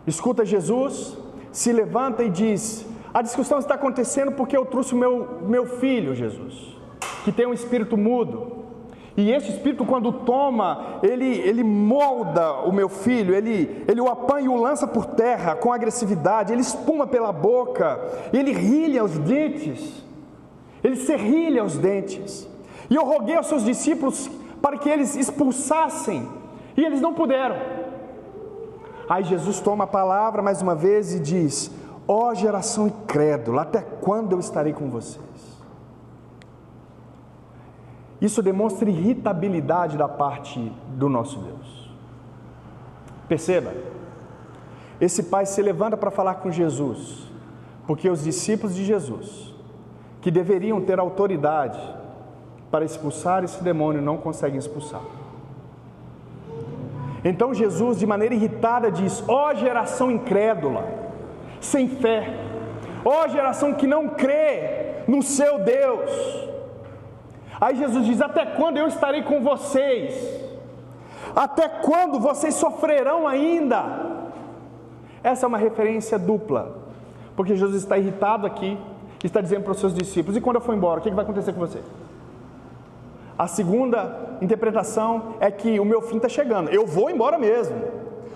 escuta Jesus, se levanta e diz, a discussão está acontecendo porque eu trouxe o meu filho, Jesus, que tem um espírito mudo. E esse espírito, quando toma, ele molda o meu filho, ele o apanha e o lança por terra com agressividade, ele espuma pela boca, ele rilha os dentes, ele serrilha os dentes. E eu roguei aos seus discípulos para que eles expulsassem, e eles não puderam. Aí Jesus toma a palavra mais uma vez e diz: ó geração incrédula, até quando eu estarei com vocês? Isso demonstra irritabilidade da parte do nosso Deus. Perceba, esse pai se levanta para falar com Jesus, porque os discípulos de Jesus, que deveriam ter autoridade para expulsar esse demônio, não conseguem expulsar. Então Jesus, de maneira irritada, diz: ó geração incrédula, sem fé, ó geração que não crê no seu Deus. Aí Jesus diz: até quando eu estarei com vocês? Até quando vocês sofrerão ainda? Essa é uma referência dupla, porque Jesus está irritado aqui, está dizendo para os seus discípulos: e quando eu for embora, o que vai acontecer com você? A segunda interpretação é que o meu fim está chegando, eu vou embora mesmo.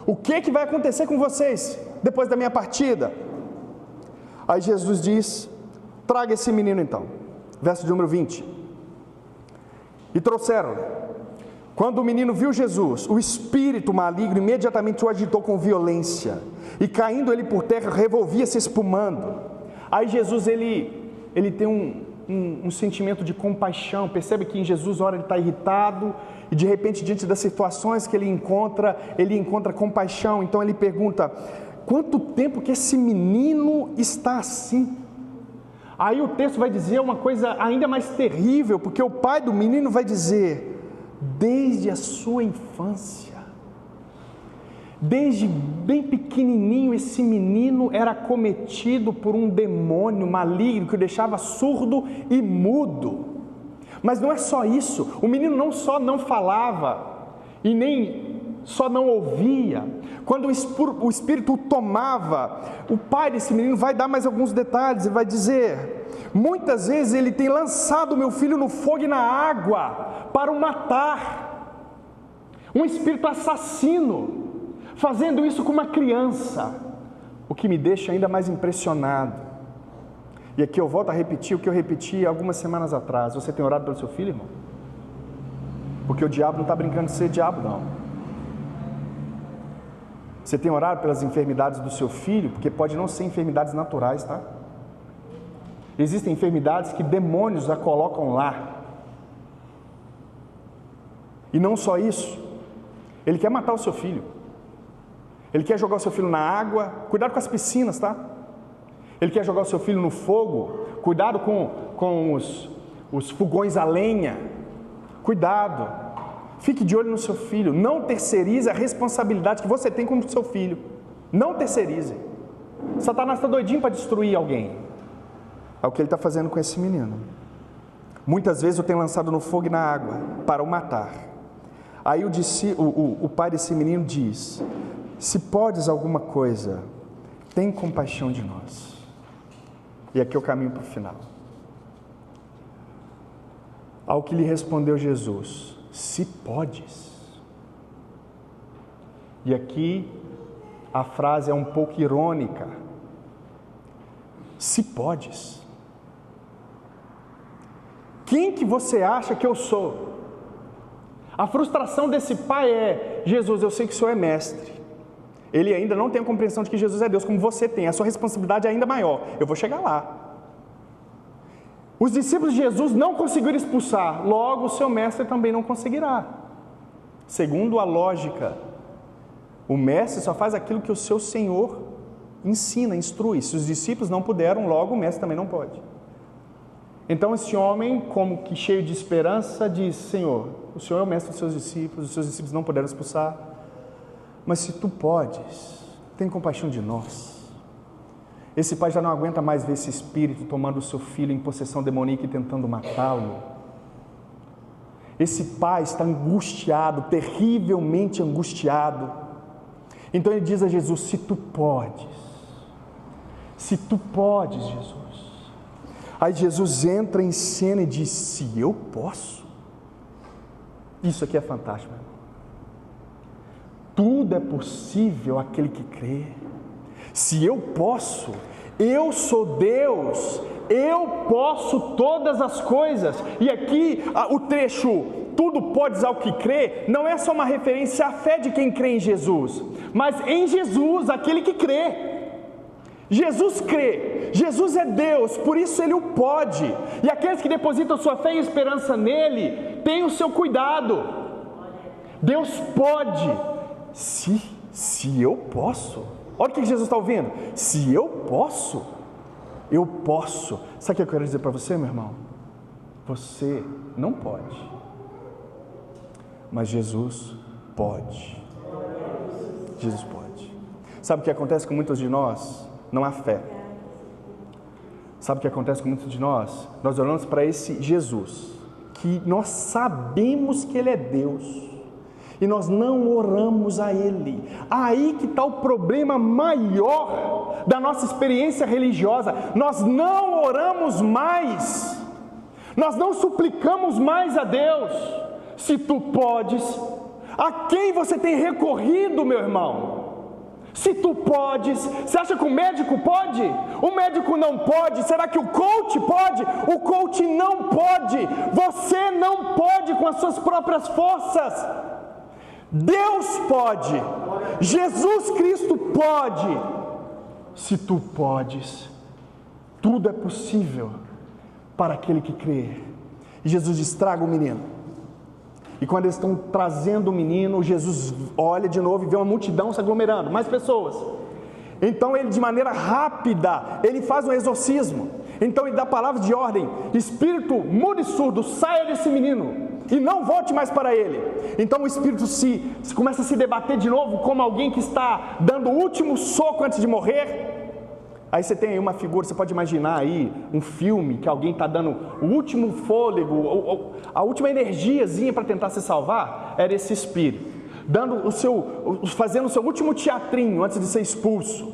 O que vai acontecer com vocês depois da minha partida? Aí Jesus diz: traga esse menino então. Verso de número 20. E trouxeram. Quando o menino viu Jesus, o espírito maligno imediatamente o agitou com violência, e caindo ele por terra, revolvia-se espumando. Aí Jesus, ele tem um sentimento de compaixão. Percebe que em Jesus, ora ele está irritado, e de repente, diante das situações que ele encontra compaixão. Então ele pergunta: quanto tempo que esse menino está assim? Aí o texto vai dizer uma coisa ainda mais terrível, porque o pai do menino vai dizer: desde a sua infância, desde bem pequenininho, esse menino era cometido por um demônio maligno que o deixava surdo e mudo. Mas não é só isso, o menino não só não falava e nem só não ouvia. Quando o espírito o tomava, o pai desse menino vai dar mais alguns detalhes e vai dizer: muitas vezes ele tem lançado meu filho no fogo e na água para o matar. Um espírito assassino, fazendo isso com uma criança, o que me deixa ainda mais impressionado. E aqui eu volto a repetir o que eu repeti algumas semanas atrás: você tem orado pelo seu filho, irmão? Porque o diabo não está brincando de ser diabo, não. Você tem orado pelas enfermidades do seu filho? Porque pode não ser enfermidades naturais, tá? Existem enfermidades que demônios a colocam lá. E não só isso, ele quer matar o seu filho. Ele quer jogar o seu filho na água. Cuidado com as piscinas, tá? Ele quer jogar o seu filho no fogo. Cuidado com os fogões a lenha. Cuidado. Fique de olho no seu filho. Não terceirize a responsabilidade que você tem com o seu filho. Não terceirize. Satanás está doidinho para destruir alguém. É o que ele está fazendo com esse menino. Muitas vezes eu tenho lançado no fogo e na água para o matar. Aí o pai desse menino diz: se podes alguma coisa, tem compaixão de nós. E aqui eu caminho para o final. Ao que lhe respondeu Jesus: se podes. E aqui a frase é um pouco irônica. Se podes. Quem que você acha que eu sou? A frustração desse pai é: Jesus, eu sei que o Senhor é mestre. Ele ainda não tem a compreensão de que Jesus é Deus como você tem. A sua responsabilidade é ainda maior. Eu vou chegar lá. Os discípulos de Jesus não conseguiram expulsar, logo o seu mestre também não conseguirá. Segundo a lógica, o mestre só faz aquilo que o seu Senhor ensina, instrui. Se os discípulos não puderam, logo o mestre também não pode. Então esse homem, como que cheio de esperança, diz: Senhor, o Senhor é o mestre dos seus discípulos, os seus discípulos não puderam expulsar, mas se tu podes, tem compaixão de nós. Esse pai já não aguenta mais ver esse espírito tomando o seu filho em possessão demoníaca e tentando matá-lo. Esse pai está angustiado, terrivelmente angustiado. Então ele diz a Jesus: se tu podes, Jesus. Aí Jesus entra em cena e diz: se eu posso. Isso aqui é fantástico, meu irmão. Tudo é possível àquele que crê. Se eu posso, eu sou Deus, eu posso todas as coisas. E aqui o trecho, tudo podes ao que crê, não é só uma referência à fé de quem crê em Jesus, mas em Jesus, aquele que crê. Jesus crê, Jesus é Deus, por isso Ele o pode. E aqueles que depositam sua fé e esperança nele, têm o seu cuidado. Deus pode, se eu posso. Olha o que Jesus está ouvindo. Se eu posso, eu posso. Sabe o que eu quero dizer para você, meu irmão? Você não pode, mas Jesus pode. Jesus pode. Sabe o que acontece com muitos de nós? Não há fé. Sabe o que acontece com muitos de nós? Nós olhamos para esse Jesus, que nós sabemos que Ele é Deus, e nós não oramos a Ele. Aí que está o problema maior da nossa experiência religiosa. Nós não oramos mais, nós não suplicamos mais a Deus. Se tu podes, a quem você tem recorrido, meu irmão? Se tu podes, você acha que o médico pode? O médico não pode. Será que o coach pode? O coach não pode. Você não pode com as suas próprias forças. Deus pode. Jesus Cristo pode. Se tu podes, tudo é possível para aquele que crê. E Jesus diz: traga o menino. E quando eles estão trazendo o menino, Jesus olha de novo e vê uma multidão se aglomerando, mais pessoas. Então ele, de maneira rápida, ele faz um exorcismo. Então ele dá palavras de ordem: espírito mudo e surdo, saia desse menino e não volte mais para ele. Então o espírito começa a se debater de novo, como alguém que está dando o último soco antes de morrer. Aí você tem aí uma figura, você pode imaginar aí um filme que alguém está dando o último fôlego, a última energiazinha para tentar se salvar. Era esse espírito, fazendo o seu último teatrinho antes de ser expulso.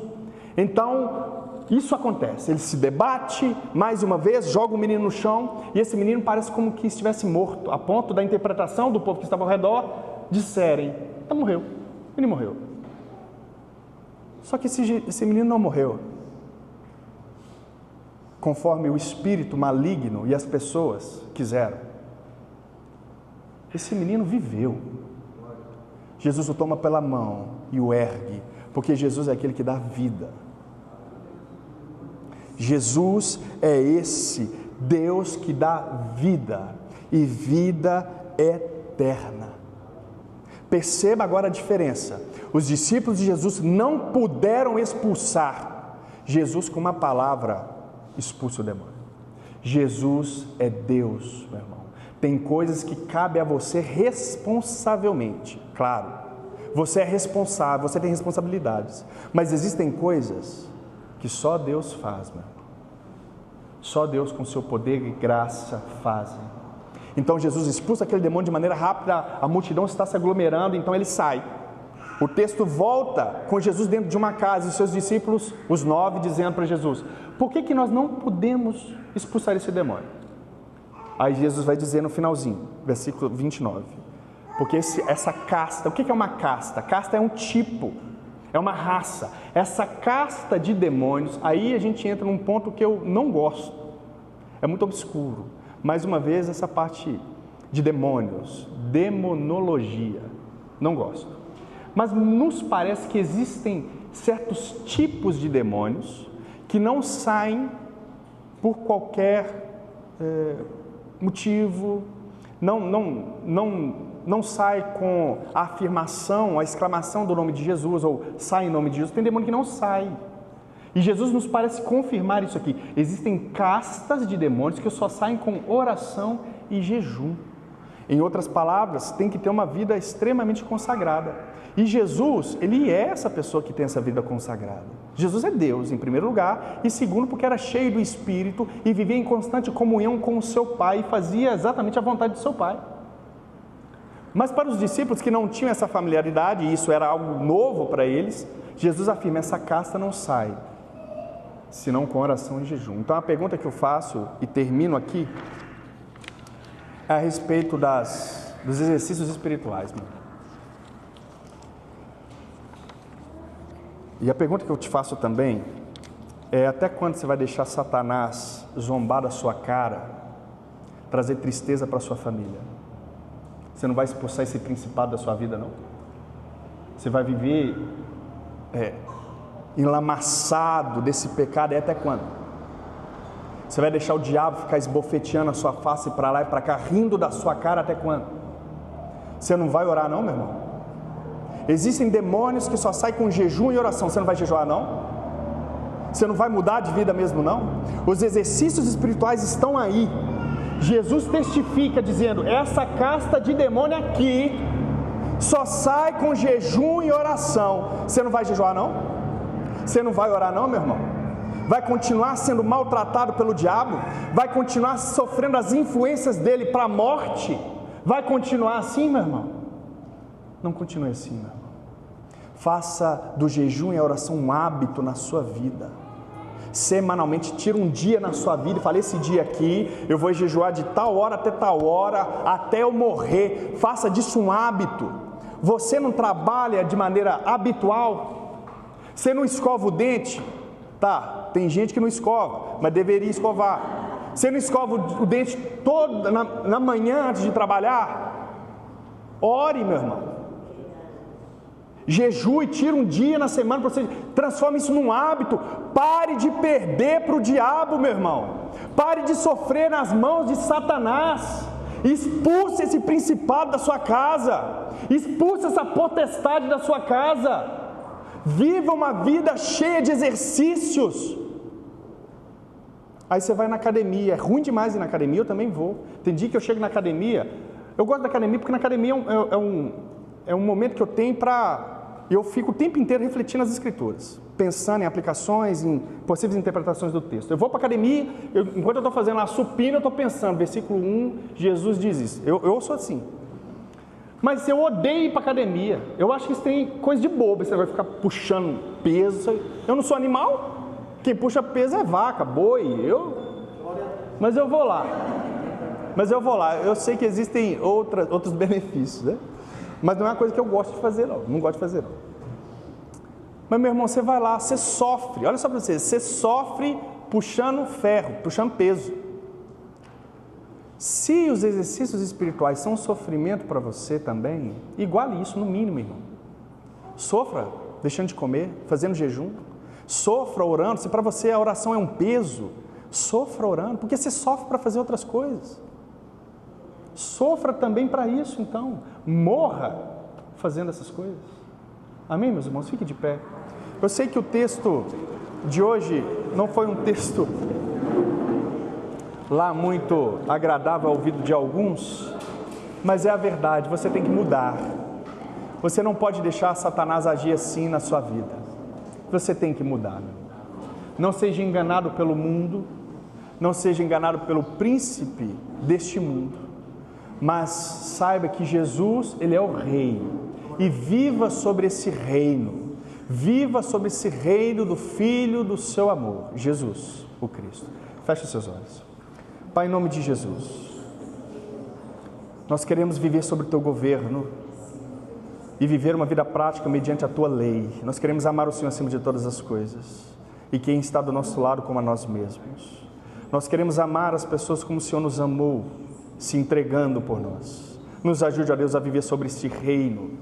Então, isso acontece, ele se debate mais uma vez, joga o menino no chão, e esse menino parece como que estivesse morto, a ponto da interpretação do povo que estava ao redor disserem: morreu, ele morreu. Só que esse menino não morreu conforme o espírito maligno e as pessoas quiseram. Esse menino viveu. Jesus o toma pela mão e o ergue, porque Jesus é aquele que dá vida. Jesus é esse Deus que dá vida, e vida eterna. Perceba agora a diferença. Os discípulos de Jesus não puderam expulsar. Jesus, com uma palavra, expulsa o demônio. Jesus é Deus, meu irmão. Tem coisas que cabe a você responsavelmente. Claro, você é responsável, você tem responsabilidades. Mas existem coisas que só Deus faz, meu irmão. Só Deus com seu poder e graça fazem. Então Jesus expulsa aquele demônio de maneira rápida, a multidão está se aglomerando, então ele sai. O texto volta com Jesus dentro de uma casa e seus discípulos, os 9, dizendo para Jesus: por que nós não podemos expulsar esse demônio? Aí Jesus vai dizer no finalzinho, versículo 29, porque essa casta, o que é uma casta? Casta é um tipo, é uma raça. Essa casta de demônios, aí a gente entra num ponto que eu não gosto, é muito obscuro. Mais uma vez, essa parte de demônios, demonologia, não gosto. Mas nos parece que existem certos tipos de demônios que não saem por qualquer motivo, não sai com a afirmação, a exclamação do nome de Jesus, ou sai em nome de Jesus. Tem demônio que não sai. E Jesus nos parece confirmar isso aqui. Existem castas de demônios que só saem com oração e jejum. Em outras palavras, tem que ter uma vida extremamente consagrada. E Jesus, ele é essa pessoa que tem essa vida consagrada. Jesus é Deus, em primeiro lugar, e segundo, porque era cheio do Espírito e vivia em constante comunhão com o seu Pai e fazia exatamente a vontade do seu Pai. Mas para os discípulos que não tinham essa familiaridade, e isso era algo novo para eles, Jesus afirma: essa casta não sai, senão com oração e jejum. Então a pergunta que eu faço, e termino aqui, é a respeito dos exercícios espirituais, meu. E a pergunta que eu te faço também é: até quando você vai deixar Satanás zombar da sua cara, trazer tristeza para a sua família? Você não vai expulsar esse principado da sua vida, não? Você vai viver enlamaçado desse pecado, e até quando? Você vai deixar o diabo ficar esbofeteando a sua face para lá e para cá, rindo da sua cara, até quando? Você não vai orar, não, meu irmão? Existem demônios que só saem com jejum e oração. Você não vai jejuar, não? Você não vai mudar de vida mesmo, não? Os exercícios espirituais estão aí. Jesus testifica dizendo: essa casta de demônio aqui só sai com jejum e oração. Você não vai jejuar, não? Você não vai orar, não, meu irmão? Vai continuar sendo maltratado pelo diabo? Vai continuar sofrendo as influências dele para a morte? Vai continuar assim, meu irmão? Não continue assim, meu irmão. Faça do jejum e a oração um hábito na sua vida. Semanalmente, tira um dia na sua vida e fala: esse dia aqui eu vou jejuar de tal hora até tal hora, até eu morrer. Faça disso um hábito. Você não trabalha de maneira habitual? Você não escova o dente? Tá, tem gente que não escova, mas deveria escovar. Você não escova o dente todo na manhã antes de trabalhar? Ore, meu irmão. Jejue, tira um dia na semana para você, transforme isso num hábito. Pare de perder para o diabo, meu irmão. Pare de sofrer nas mãos de Satanás. Expulse esse principado da sua casa. Expulse essa potestade da sua casa. Viva uma vida cheia de exercícios. Aí você vai na academia. É ruim demais ir na academia, eu também vou. Tem dia que eu chego na academia. Eu gosto da academia porque na academia é um momento que eu tenho para... Eu fico o tempo inteiro refletindo as Escrituras, pensando em aplicações, em possíveis interpretações do texto. Eu vou para a academia, enquanto eu estou fazendo a supina, eu estou pensando, versículo 1, Jesus diz isso. Eu sou assim. Mas eu odeio ir para a academia. Eu acho que isso tem coisa de bobo, você vai ficar puxando peso. Eu não sou animal. Quem puxa peso é vaca, boi. Mas eu vou lá. Eu sei que existem outros benefícios, né? Mas não é uma coisa que eu gosto de fazer, não gosto de fazer, não. Mas, meu irmão, você vai lá, você sofre, olha só para você sofre puxando ferro, puxando peso. Se os exercícios espirituais são um sofrimento para você também, iguale isso no mínimo, irmão. Sofra deixando de comer, fazendo jejum, sofra orando. Se para você a oração é um peso, sofra orando, porque você sofre para fazer outras coisas. Sofra também para isso, então. Morra fazendo essas coisas. Amém, meus irmãos? Fique de pé. Eu sei que o texto de hoje não foi um texto lá muito agradável ao ouvido de alguns, mas é a verdade. Você tem que mudar. Você não pode deixar Satanás agir assim na sua vida. Você tem que mudar. Não seja enganado pelo mundo, não seja enganado pelo príncipe deste mundo. Mas saiba que Jesus, Ele é o Rei, e viva sobre esse reino, viva sobre esse reino do Filho do seu amor, Jesus, o Cristo. Feche os seus olhos. Pai, em nome de Jesus, nós queremos viver sobre o Teu governo e viver uma vida prática mediante a Tua lei. Nós queremos amar o Senhor acima de todas as coisas e quem está do nosso lado como a nós mesmos. Nós queremos amar as pessoas como o Senhor nos amou, se entregando por nós. Nos ajude, ó Deus, a viver sobre este reino.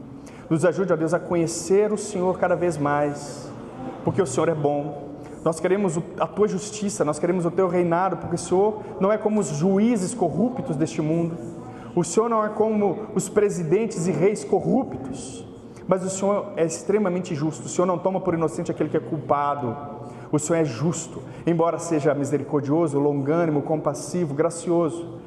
Nos ajude, ó Deus, a conhecer o Senhor cada vez mais, porque o Senhor é bom. Nós queremos a Tua justiça, nós queremos o Teu reinado, porque o Senhor não é como os juízes corruptos deste mundo. O Senhor não é como os presidentes e reis corruptos, mas o Senhor é extremamente justo. O Senhor não toma por inocente aquele que é culpado. O Senhor é justo, embora seja misericordioso, longânimo, compassivo, gracioso.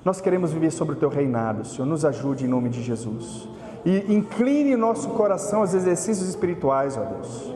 Nós queremos viver sobre o Teu reinado, Senhor, nos ajude em nome de Jesus. E incline nosso coração aos exercícios espirituais, ó Deus.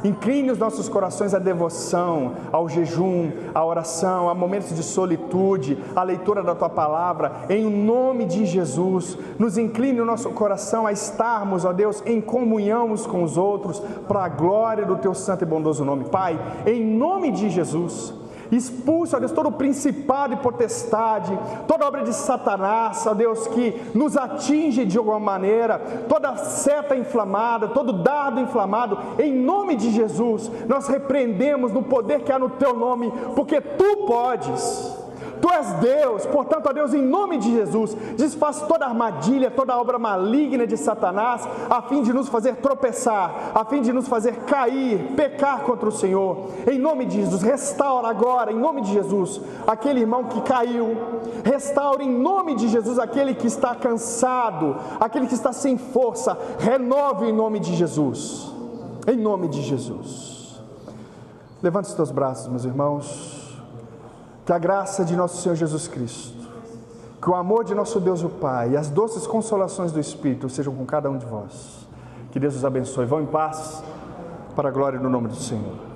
Incline os nossos corações à devoção, ao jejum, à oração, a momentos de solitude, à leitura da Tua palavra, em nome de Jesus. Nos incline o nosso coração a estarmos, ó Deus, em comunhão uns com os outros, para a glória do Teu santo e bondoso nome. Pai, em nome de Jesus, Expulsa, ó Deus, todo o principado e potestade, toda obra de Satanás, ó Deus, que nos atinge de alguma maneira, toda seta inflamada, todo dardo inflamado, em nome de Jesus, nós repreendemos no poder que há no Teu nome, porque Tu podes. Tu és Deus, portanto, ó Deus, em nome de Jesus, desfaz toda armadilha, toda obra maligna de Satanás, a fim de nos fazer tropeçar, a fim de nos fazer cair, pecar contra o Senhor. Em nome de Jesus, restaura agora, em nome de Jesus, aquele irmão que caiu, restaura em nome de Jesus aquele que está cansado, aquele que está sem força, renove em nome de Jesus, em nome de Jesus. Levante os teus braços, meus irmãos. Que a graça de nosso Senhor Jesus Cristo, que o amor de nosso Deus o Pai e as doces consolações do Espírito sejam com cada um de vos. Que Deus os abençoe. Vão em paz, para a glória do nome do Senhor.